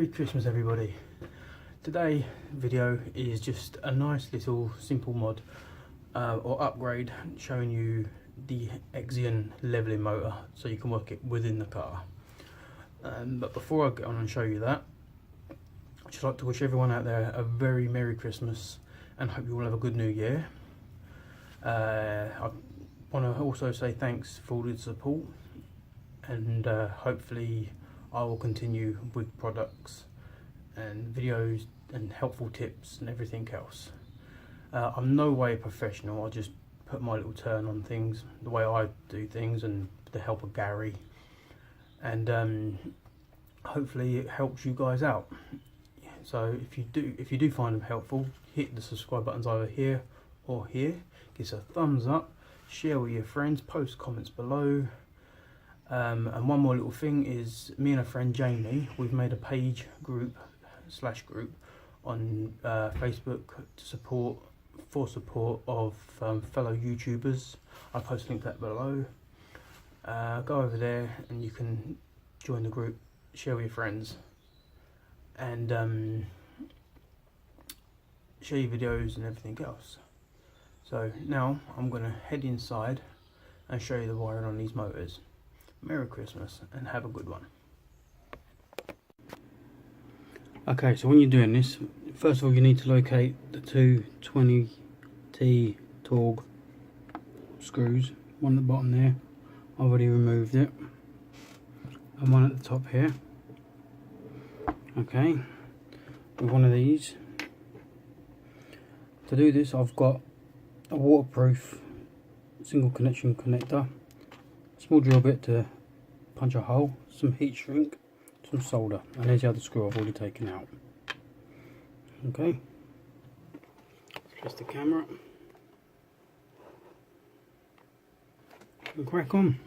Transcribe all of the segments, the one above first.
Merry Christmas everybody. Today video is just a nice little simple mod or upgrade showing you the Xenon leveling motor so you can work it within the car. But before I get on and show you that, I'd just like to wish everyone out there a very Merry Christmas and hope you all have a good New Year. I want to also say thanks for all the support, and hopefully I will continue with products and videos and helpful tips and everything else. I'm no way a professional, I just put my little turn on things, the way I do things, and with the help of Gary, and hopefully it helps you guys out. So if you do find them helpful, hit the subscribe buttons either here or here, give us a thumbs up, share with your friends, post comments below. And one more little thing is, me and a friend Jamie, we've made a page group on Facebook for support of fellow YouTubers. I'll post a link to that below. Go over there and you can join the group, share with your friends, and share your videos and everything else. So now I'm going to head inside and show you the wiring on these motors. Merry Christmas and have a good one. Okay, so when you're doing this, first of all you need to locate the two 20T Torg screws, one at the bottom there, I've already removed it, and one at the top here. Okay, with one of these. To do this I've got a waterproof single connection connector, small drill bit to punch a hole, some heat shrink, some solder, and there's the other screw I've already taken out. Okay, place the camera and crack on.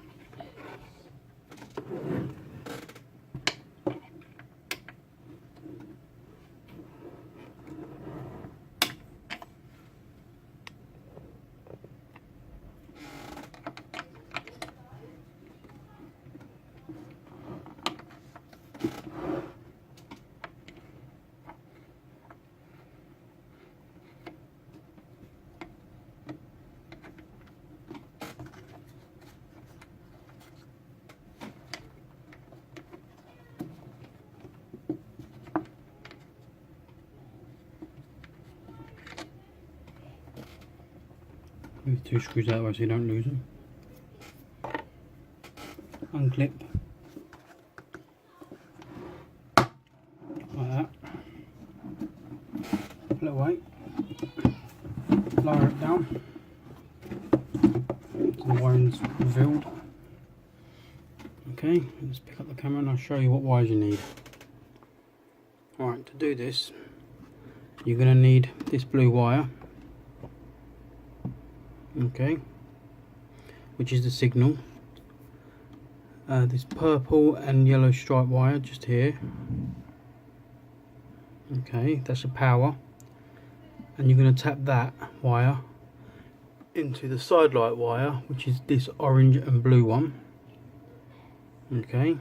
Move two screws that way so you don't lose them. Unclip like that. Pull it away. Lower it down. So the wiring's revealed. Okay, let's pick up the camera and I'll show you what wires you need. Alright, to do this, you're going to need this blue wire. Okay, which is the signal. This purple and yellow stripe wire just here. Okay, that's a power, and you're going to tap that wire into the side light wire, which is this orange and blue one. Okay,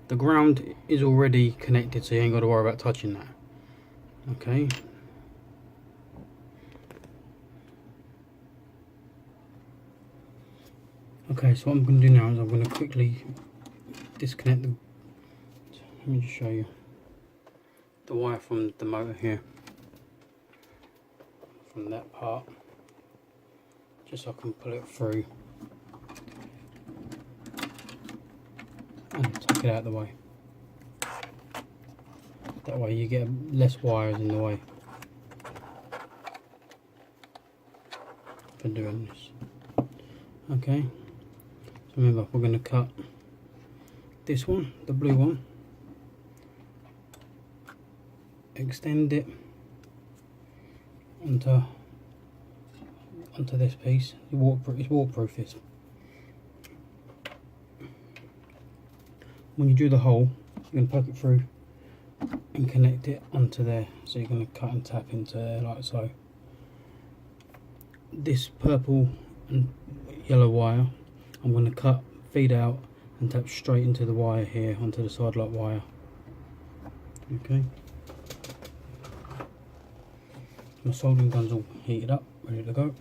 the ground is already connected, so you ain't got to worry about touching that. Okay. Okay, so what I'm going to do now is I'm going to quickly disconnect the, let me just show you, the wire from the motor here, from that part, just so I can pull it through and tuck it out of the way. That way you get less wires in the way for doing this. Okay. So remember, we're going to cut this one, the blue one, extend it onto this piece. It's waterproof this. When you do the hole, you're going to poke it through and connect it onto there. So you're going to cut and tap into there like so. This purple and yellow wire I'm going to cut, feed out and tap straight into the wire here, onto the sidelight wire. Okay. My soldering gun's all heated up, ready to go.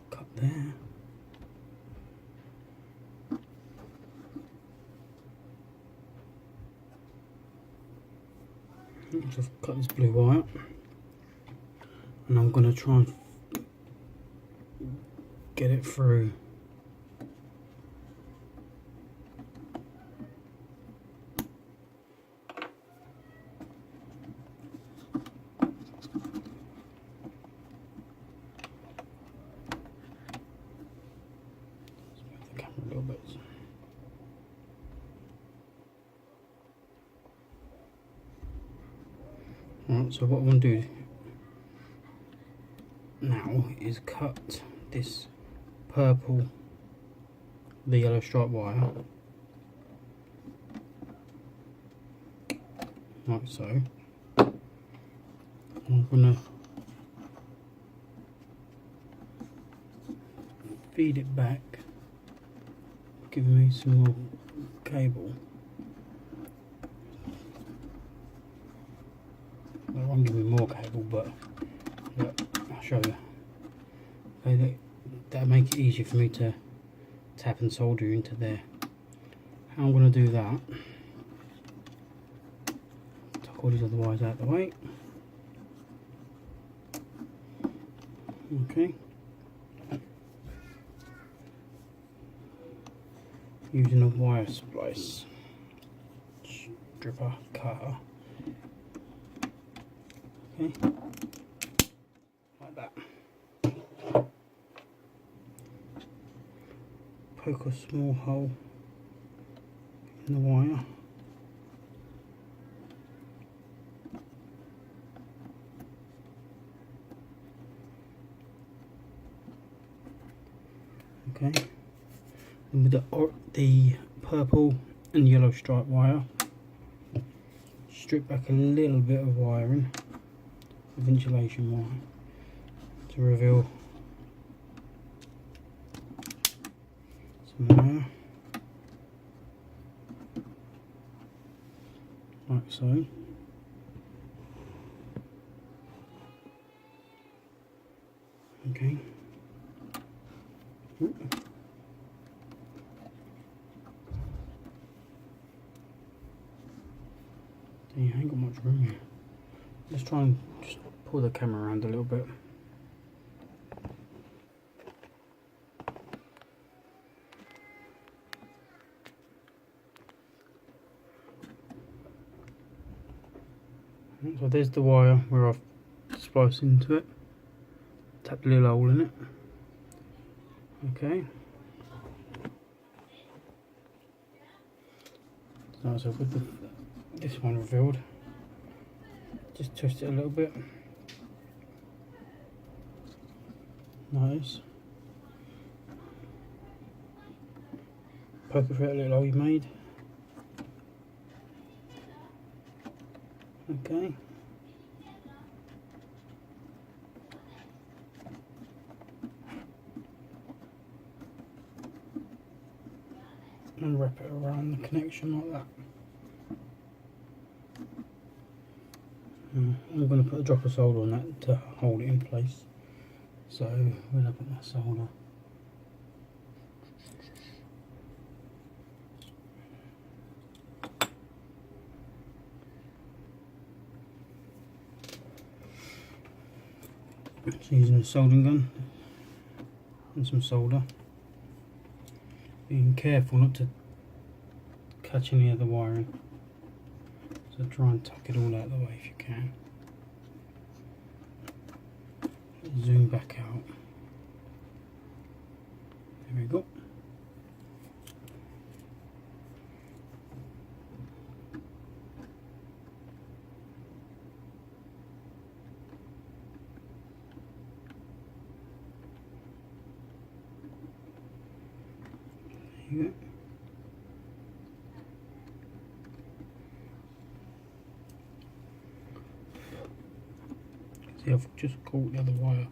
Cut there. Just cut this blue wire, and I'm going to try and get it through. Let's move the camera a little bit. Alright, so what I'm going to do now is cut this purple, the yellow stripe wire, like so. I'm going to feed it back, giving me some more cable. Well, it won't give me more cable, but look, I'll show you. Okay, that'll make it easier for me to tap and solder into there. How I'm going to do that, tuck all these other wires out of the way. Okay. Using a wire splice stripper cutter. Okay. Like that. Poke a small hole in the wire. Okay, and with the purple and yellow stripe wire, strip back a little bit of wiring, of insulation wire, to reveal some wire, like so. Okay. Ooh. Dang, I ain't got much room here. Let's try and just pull the camera around a little bit. So there's the wire where I've spliced into it. Tap the little hole in it. Okay. So with this one revealed, just twist it a little bit. Nice. Poke it through that little hole you made. Okay. And wrap it around the connection like that. I'm going to put a drop of solder on that to hold it in place. So we're going to put that solder. So using a soldering gun and some solder. Being careful not to catch any of the wiring. So try and tuck it all out of the way if you can. Zoom back out. There we go. There you go. See, I've just caught the other wire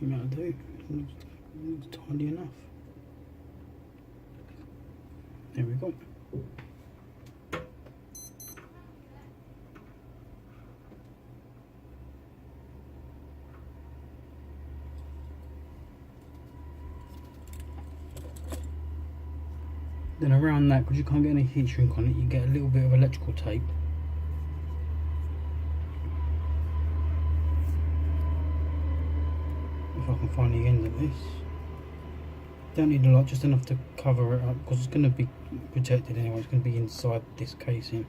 think that'll do. Looks tidy enough. There we go. Then around that, because you can't get any heat shrink on it, you get a little bit of electrical tape. If I can find the end of this. Don't need a lot, just enough to cover it up, because it's going to be protected anyway. It's going to be inside this casing.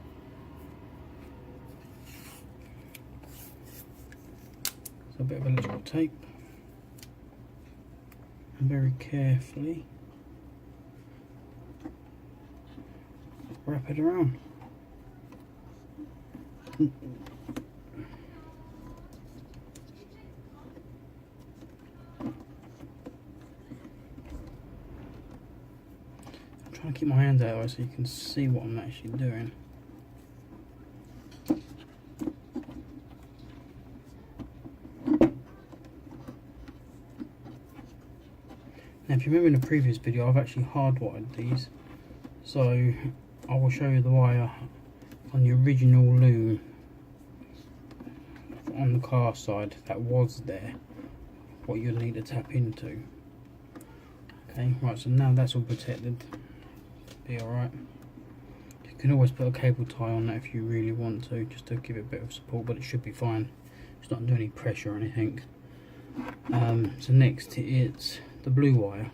So a bit of electrical tape. And very carefully wrap it around. I'm trying to keep my hands out of it so you can see what I'm actually doing. Now if you remember in the previous video, I've actually hardwired these, so I will show you the wire on the original loom on the car side that was there, what you'll need to tap into. Okay, right, so now that's all protected, be alright. You can always put a cable tie on that if you really want to, just to give it a bit of support, but it should be fine. It's not doing any pressure or anything. So next it's the blue wire,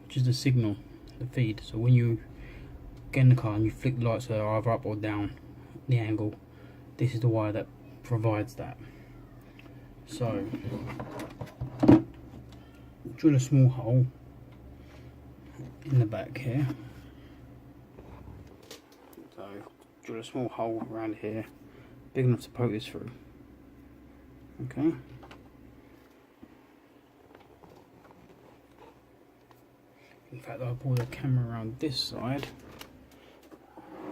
which is the signal, the feed. So when you get in the car and you flick the lights that are either up or down the angle, this is the wire that provides that. So drill a small hole in the back here. So drill a small hole around here, big enough to poke this through. Okay. In fact, I'll pull the camera around this side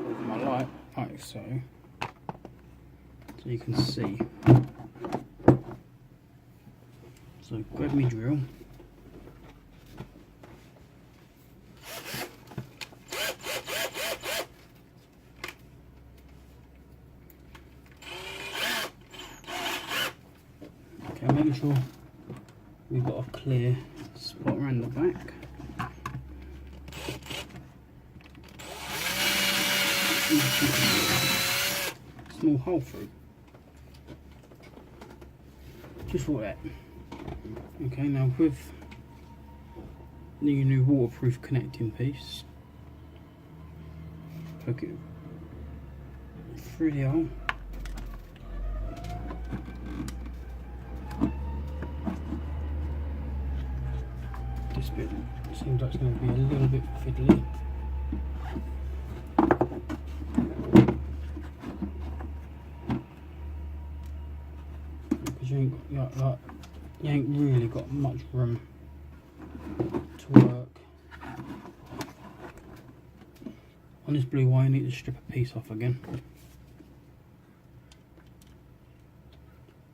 with my light, like so you can see. So grab me drill. Okay, making sure we've got a clear spot around the back. Small hole through, just for that. Okay, now with the new waterproof connecting piece, poke it through the hole. This bit seems like it's going to be a little bit fiddly. You ain't really got much room to work. On this blue wire, you need to strip a piece off again.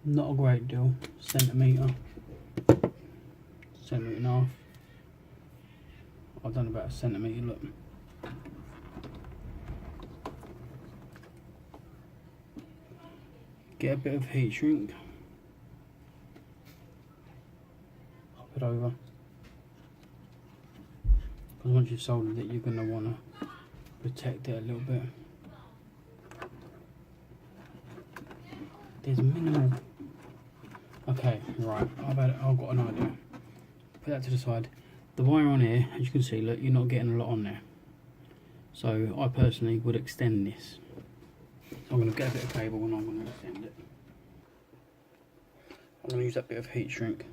Not a great deal, centimetre and a half. I've done about a centimetre, look. Get a bit of heat shrink. It over, because once you've soldered it, you're going to want to protect it a little bit. There's minimal. Okay, right, I've got an idea. Put that to the side. The wire on here, as you can see, look, you're not getting a lot on there. So I personally would extend this. So I'm going to get a bit of cable and I'm going to extend it. I'm going to use that bit of heat shrink.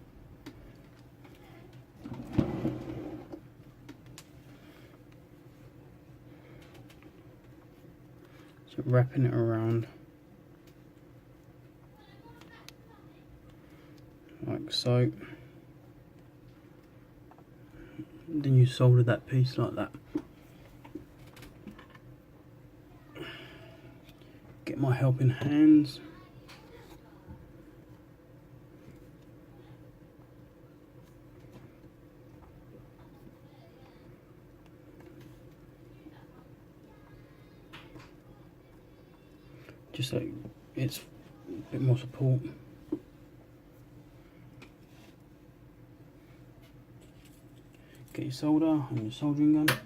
So wrapping it around like so. Then you solder that piece like that. Get my helping hands. just so it's a bit more support. Get your solder and your soldering gun.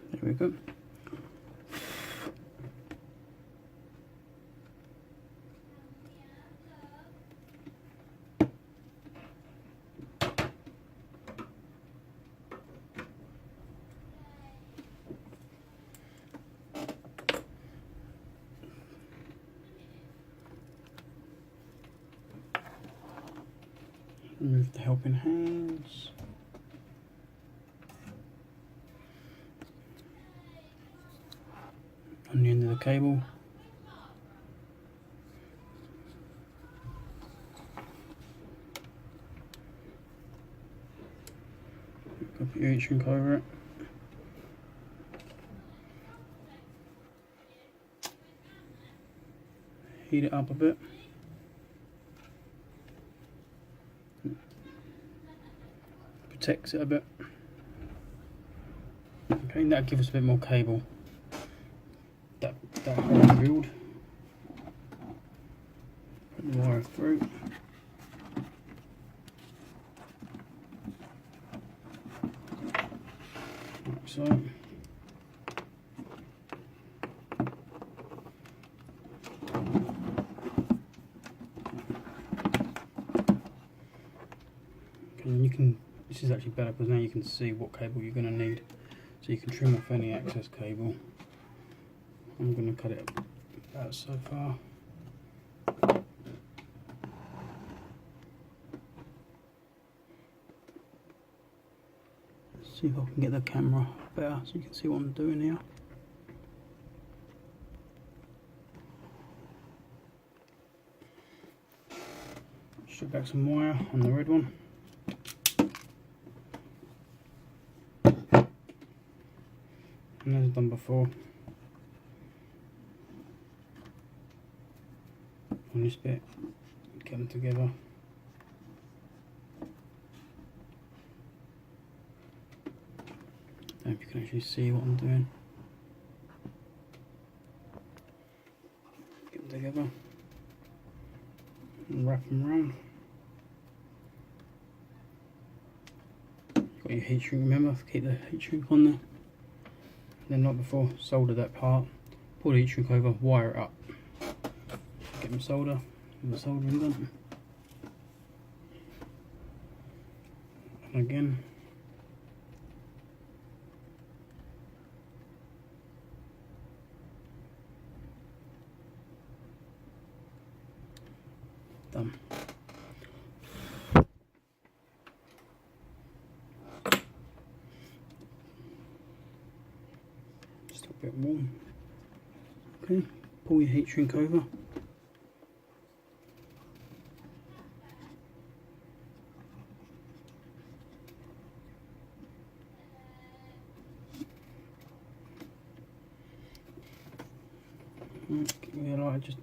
There we go. Remove the helping hands. On the end of the cable. Put your heat shrink over it. Heat it up a bit. Protects it a bit. Okay, that'll give us a bit more cable. That hole drilled. Put the wire through. Like so. And you can, this is actually better because now you can see what cable you're going to need. So you can trim off any excess cable. I'm going to cut it about so far. Let's see if I can get the camera better so you can see what I'm doing here. Strip back some wire on the red one. And as I've done before, on this bit, get them together. I hope you can actually see what I'm doing. Get them together and wrap them around. Got your heat shrink, remember, keep the heat shrink on there. Then like before, solder that part, pull the heat shrink over, wire it up. Get my solder and the soldering gun. And again. Done. Still a bit warm. Okay, pull your heat shrink over. Just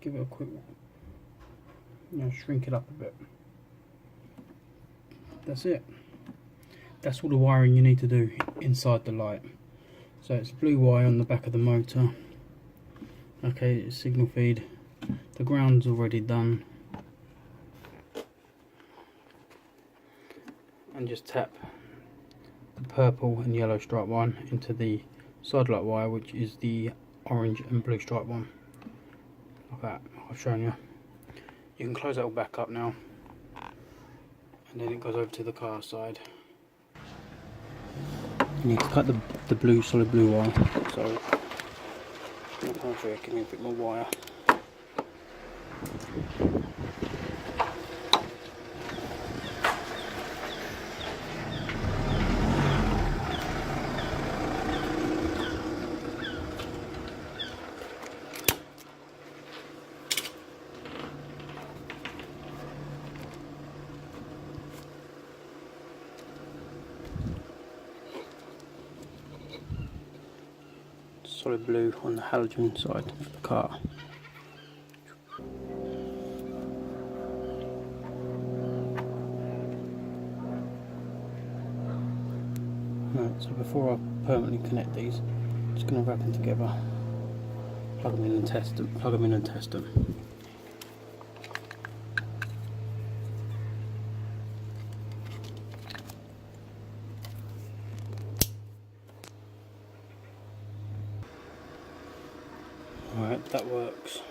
give it a quick, shrink it up a bit. That's it. That's all the wiring you need to do inside the light. So it's blue wire on the back of the motor. Okay, it's signal feed. The ground's already done. And just tap the purple and yellow stripe one into the sidelight wire, which is the orange and blue stripe one. Like that, I've shown you. You can close that all back up now, and then it goes over to the car side. You need to cut the blue, solid blue wire. So, give me a bit more wire. solid blue on the halogen side of the car. Right, so before I permanently connect these, I'm just going to wrap them together, plug them in and test them. Alright, that works.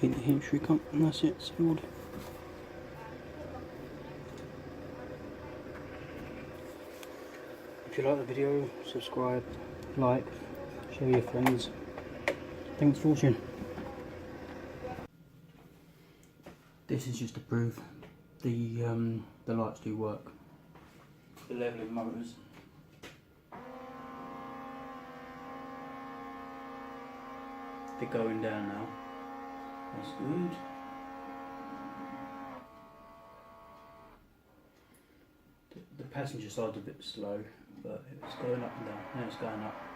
Heat the heat shrink up and that's it, sealed. If you like the video, subscribe, like, share with your friends. Thanks for watching. This is just to prove the lights do work. The leveling motors. They're going down now. That's good. The passenger side's a bit slow, but it's going up and down. Now it's going up.